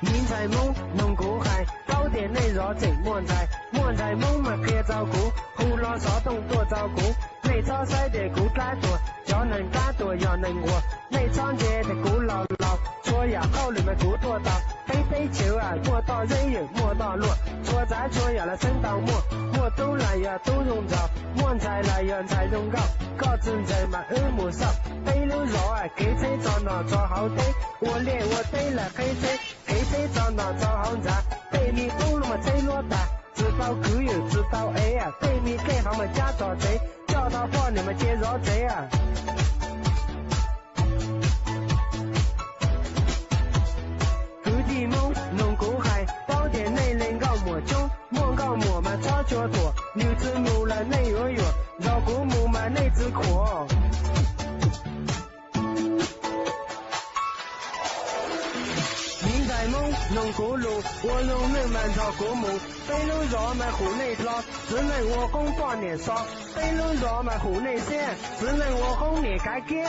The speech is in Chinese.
明在梦弄过海，宝典内若贼莫在，莫在梦嘛可照顾，胡乱骚动多照顾，内草塞的古干多，要能干多要能活，内长街的古老老，错呀好你们古多大，飞飞球啊莫到人有莫到落，错在错呀了生到末，莫都来呀都用着，莫才来呀才用高，搞真在嘛耳目少，飞流绕啊给车找那找好的，我练我对了黑车。黑车找那找好站，对面公路嘛车落大，知道狗又知道 A 啊，对面给他们家找贼，叫他帮你们接绕贼啊。古地梦弄过海，宝典内人搞莫穷，莫搞莫嘛吵脚多，牛子木了内月月，绕过木嘛内子阔。梦弄过路，我用人满朝过目，飞路绕满湖内捞，只能我红八年少，飞路绕满湖内线，只能我红年改改。